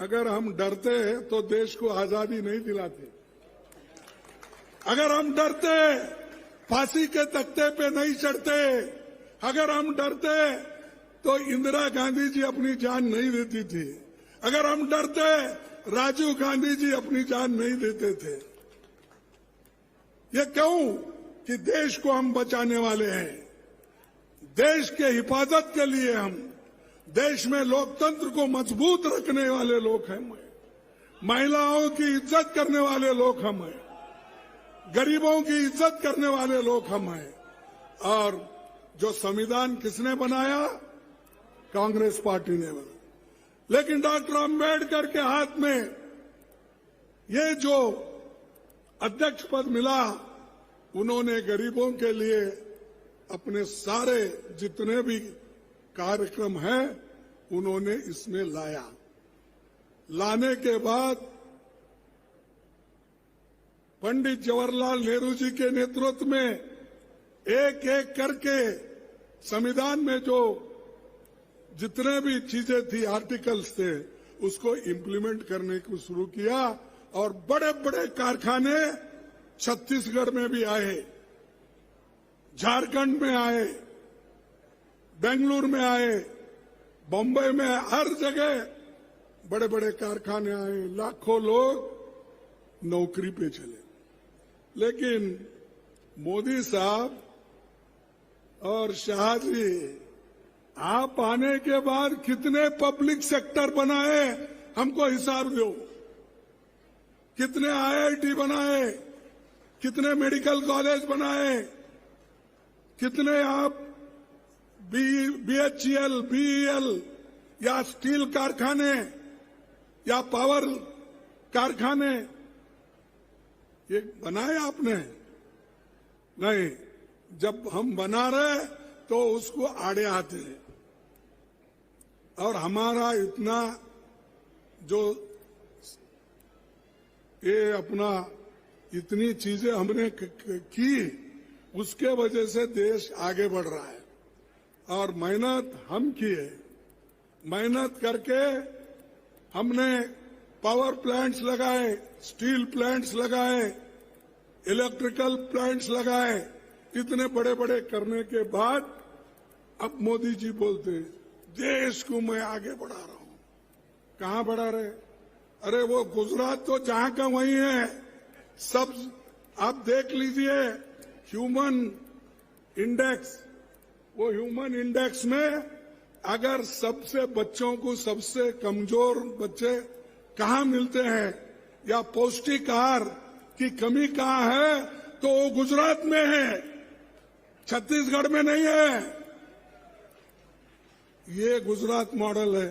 अगर हम डरते तो देश को आजादी नहीं दिलाते। अगर हम डरते फांसी के तख्ते पे नहीं चढ़ते। अगर हम डरते तो इंदिरा गांधी जी अपनी जान नहीं देती थी। अगर हम डरते राजीव गांधी जी अपनी जान नहीं देते थे। ये क्यों कि देश को हम बचाने वाले हैं। देश के हिफाजत के लिए हम देश में लोकतंत्र को मजबूत रखने वाले लोग हैं। महिलाओं की इज्जत करने वाले लोग हम हैं। गरीबों की इज्जत करने वाले लोग हम हैं। और जो संविधान किसने बनाया? कांग्रेस पार्टी ने बनाया। लेकिन डॉक्टर अंबेडकर के हाथ में ये जो अध्यक्ष पद मिला, उन्होंने गरीबों के लिए अपने सारे जितने भी कार्यक्रम हैं उन्होंने इसमें लाया। लाने के बाद पंडित जवाहरलाल नेहरू जी के नेतृत्व में एक एक करके संविधान में जो जितने भी चीजें थी, आर्टिकल्स थे, उसको इम्प्लीमेंट करने को शुरू किया। और बड़े बड़े कारखाने छत्तीसगढ़ में भी आए, झारखंड में आए, बेंगलुरु में आए, बम्बई में, हर जगह बड़े बड़े कारखाने आए। लाखों लोग नौकरी पे चले। लेकिन मोदी साहब और शाह जी, आप आने के बाद कितने पब्लिक सेक्टर बनाए, हमको हिसाब दो। कितने आईआईटी बनाए, कितने मेडिकल कॉलेज बनाए, कितने आप बीएचईएल, बीईएल या स्टील कारखाने या पावर कारखाने ये बनाए आपने? नहीं। जब हम बना रहे तो उसको आड़े आते हैं। और हमारा इतना जो ये अपना इतनी चीजें हमने की, उसके वजह से देश आगे बढ़ रहा है। और मेहनत हम किए। मेहनत करके हमने पावर प्लांट्स लगाए, स्टील प्लांट्स लगाए, इलेक्ट्रिकल प्लांट्स लगाए। इतने बड़े बड़े करने के बाद अब मोदी जी बोलते हैं देश को मैं आगे बढ़ा रहा हूं। कहां बढ़ा रहे? अरे वो गुजरात तो जहां का वहीं है। सब आप देख लीजिए ह्यूमन इंडेक्स। वो ह्यूमन इंडेक्स में अगर सबसे बच्चों को सबसे कमजोर बच्चे कहां मिलते हैं या पौष्टिक आहार की कमी कहां है, तो वो गुजरात में है, छत्तीसगढ़ में नहीं है। ये गुजरात मॉडल है।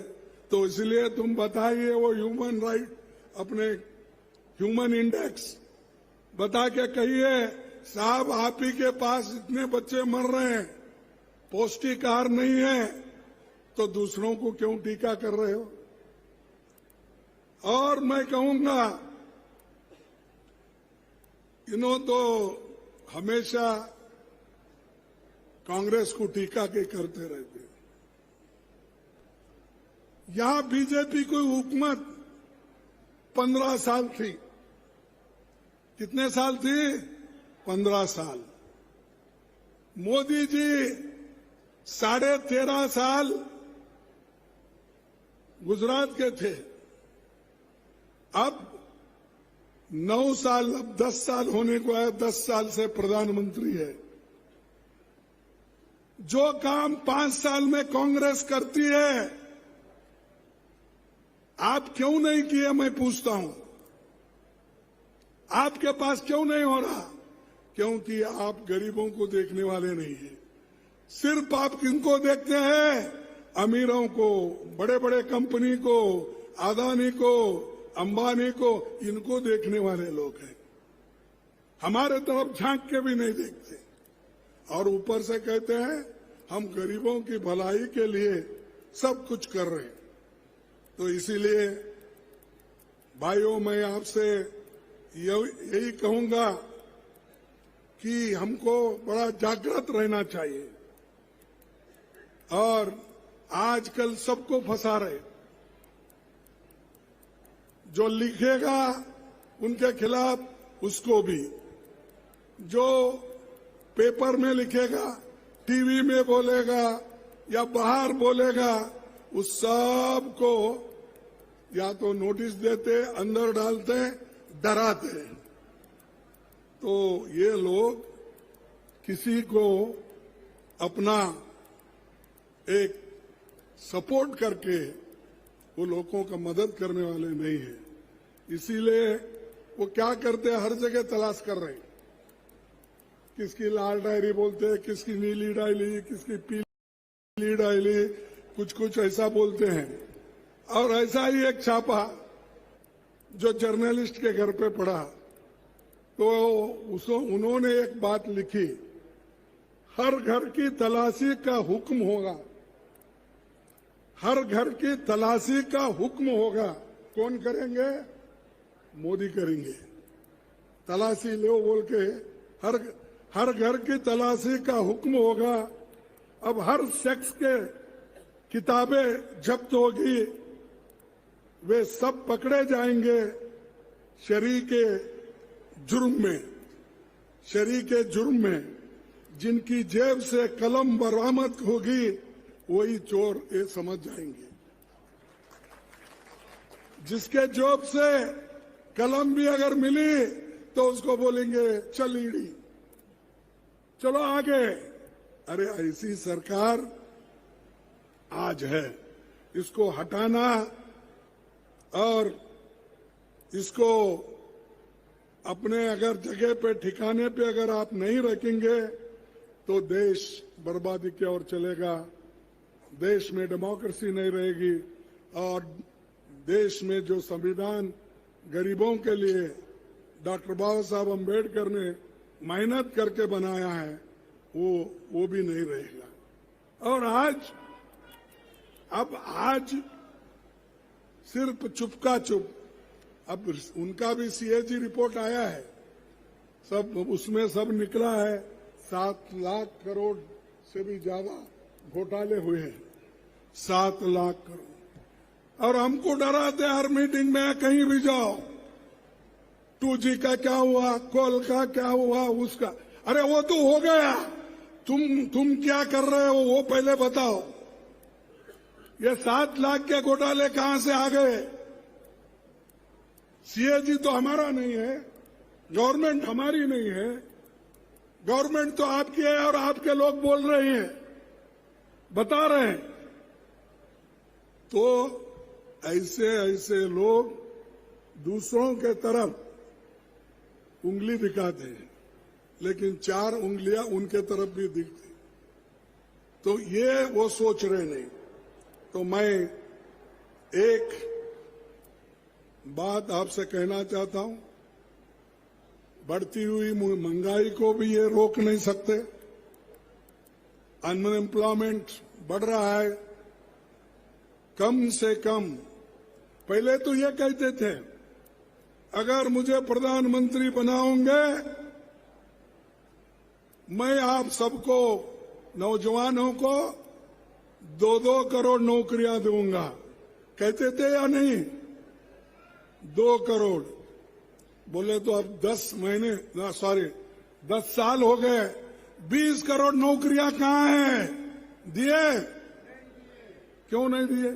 तो इसलिए तुम बताइए वो ह्यूमन राइट, अपने ह्यूमन इंडेक्स बता के कहिए साहब आप ही के पास इतने बच्चे मर रहे हैं, पौष्टिक आहार नहीं है, तो दूसरों को क्यों टीका कर रहे हो? और मैं कहूंगा इन्हों तो हमेशा कांग्रेस को टीका के करते रहते। यहां बीजेपी की हुकूमत 15 साल थी। कितने साल थी? 15 साल। मोदी जी 13.5 साल गुजरात के थे। अब 9 साल, अब 10 साल होने को है। 10 साल से प्रधानमंत्री है। जो काम 5 साल में कांग्रेस करती है, आप क्यों नहीं किए? मैं पूछता हूं, आपके पास क्यों नहीं हो रहा? क्योंकि आप गरीबों को देखने वाले नहीं हैं। सिर्फ आप किनको देखते हैं? अमीरों को, बड़े बड़े कंपनी को, अदानी को, अंबानी को, इनको देखने वाले लोग हैं। हमारे तरफ झांक के भी नहीं देखते। और ऊपर से कहते हैं हम गरीबों की भलाई के लिए सब कुछ कर रहे हैं। तो इसीलिए भाइयों, मैं आपसे यही कहूंगा कि हमको बड़ा जागृत रहना चाहिए। और आजकल सबको फंसा रहे। जो लिखेगा उनके खिलाफ उसको भी, जो पेपर में लिखेगा, टीवी में बोलेगा या बाहर बोलेगा, उस सब को या तो नोटिस देते, अंदर डालते, डराते। तो ये लोग किसी को अपना एक सपोर्ट करके वो लोगों का मदद करने वाले नहीं है। इसीलिए वो क्या करते हैं, हर जगह तलाश कर रहे हैं। किसकी लाल डायरी बोलते हैं, किसकी नीली डायरी, किसकी पीली डायरी, कुछ कुछ ऐसा बोलते हैं। और ऐसा ही एक छापा जो जर्नलिस्ट के घर पे पड़ा, तो उन्होंने एक बात लिखी, हर घर की तलाशी का हुक्म होगा, हर घर की तलाशी का हुक्म होगा। कौन करेंगे? मोदी करेंगे। तलाशी लो बोल के हर घर की तलाशी का हुक्म होगा। अब हर सेक्स के किताबें जब्त होगी, वे सब पकड़े जाएंगे शरीक के जुर्म में। जिनकी जेब से कलम बरामद होगी वही चोर ये समझ जाएंगे। जिसके जेब से कलम भी अगर मिली तो उसको बोलेंगे चल ईडी, चलो आगे। अरे ऐसी सरकार आज है, इसको हटाना और इसको अपने अगर जगह पे ठिकाने पे अगर आप नहीं रखेंगे तो देश बर्बादी की ओर चलेगा। देश में डेमोक्रेसी नहीं रहेगी और देश में जो संविधान गरीबों के लिए डॉक्टर बाबा साहब अम्बेडकर ने मेहनत करके बनाया है वो भी नहीं रहेगा। और आज सिर्फ चुपका चुप, अब उनका भी सीएजी रिपोर्ट आया है, सब उसमें सब निकला है 7 लाख करोड़ से भी ज्यादा घोटाले हुए हैं, 7 लाख करोड़। और हमको डराते हर मीटिंग में, कहीं भी जाओ 2G का क्या हुआ, कोल का क्या हुआ, उसका। अरे वो तो हो गया, तुम क्या कर रहे हो वो पहले बताओ। ये 7 लाख के घोटाले कहां से आ गए? सीएजी तो हमारा नहीं है, गवर्नमेंट हमारी नहीं है, गवर्नमेंट तो आपकी है और आपके लोग बोल रहे हैं, बता रहे हैं। तो ऐसे लोग दूसरों के तरफ उंगली दिखाते हैं, लेकिन 4 उंगलियां उनके तरफ भी दिखती। तो ये वो सोच रहे नहीं। तो मैं एक बात आपसे कहना चाहता हूं, बढ़ती हुई महंगाई को भी ये रोक नहीं सकते। अनएम्प्लॉयमेंट बढ़ रहा है, कम से कम। पहले तो ये कहते थे अगर मुझे प्रधानमंत्री बनाओगे मैं आप सबको नौजवानों को 2-2 करोड़ नौकरियां दूंगा। कहते थे या नहीं? 2 करोड़ बोले तो अब 10 साल हो गए, 20 करोड़ नौकरियां कहां हैं? दिए? क्यों नहीं दिए?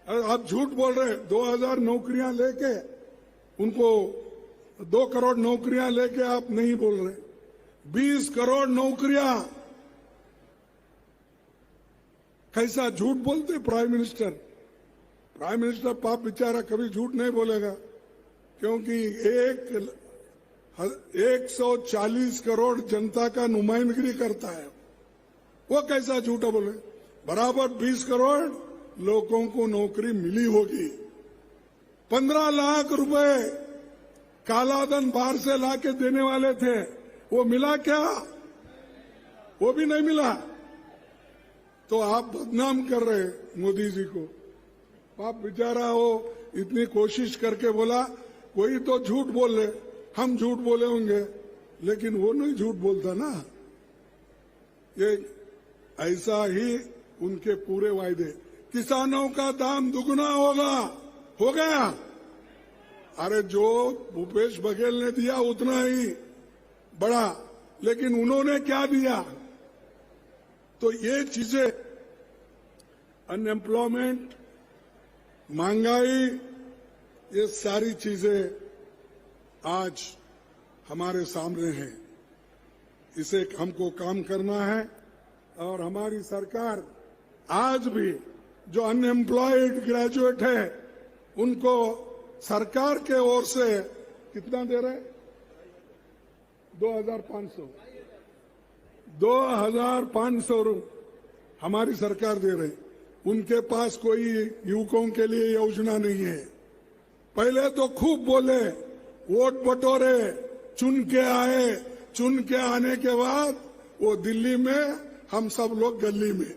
आप झूठ बोल रहे। 2000 नौकरियां लेके उनको 2 करोड़ नौकरियां लेके आप नहीं बोल रहे। 20 करोड़ नौकरियां कैसा झूठ बोलते प्राइम मिनिस्टर? प्राइम मिनिस्टर पाप बेचारा कभी झूठ नहीं बोलेगा, क्योंकि 140 करोड़ जनता का नुमाइंदगी करता है। वो कैसा झूठा बोले? बराबर 20 करोड़ लोगों को नौकरी मिली होगी। 15 लाख रुपए कालाधन बाहर से लाके देने वाले थे, वो मिला क्या? वो भी नहीं मिला। तो आप बदनाम कर रहे मोदी जी को। आप बेचारा हो इतनी कोशिश करके बोला, कोई तो झूठ बोल ले, हम झूठ बोले होंगे, लेकिन वो नहीं झूठ बोलता ना। ये ऐसा ही उनके पूरे वायदे। किसानों का दाम दुगना होगा, हो गया? अरे जो भूपेश बघेल ने दिया उतना ही बड़ा, लेकिन उन्होंने क्या दिया? तो ये चीजें, अनएम्प्लॉयमेंट, महंगाई, ये सारी चीजें आज हमारे सामने हैं। इसे हमको काम करना है और हमारी सरकार आज भी जो अनएम्प्लॉयड ग्रेजुएट है उनको सरकार के ओर से कितना दे रहे? 2,500 हमारी सरकार दे रही। उनके पास कोई युवकों के लिए योजना नहीं है। पहले तो खूब बोले, वोट बटोरे, चुन के आए, चुन के आने के बाद वो दिल्ली में, हम सब लोग गली में,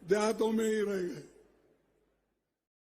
देहातों में ही रह गए।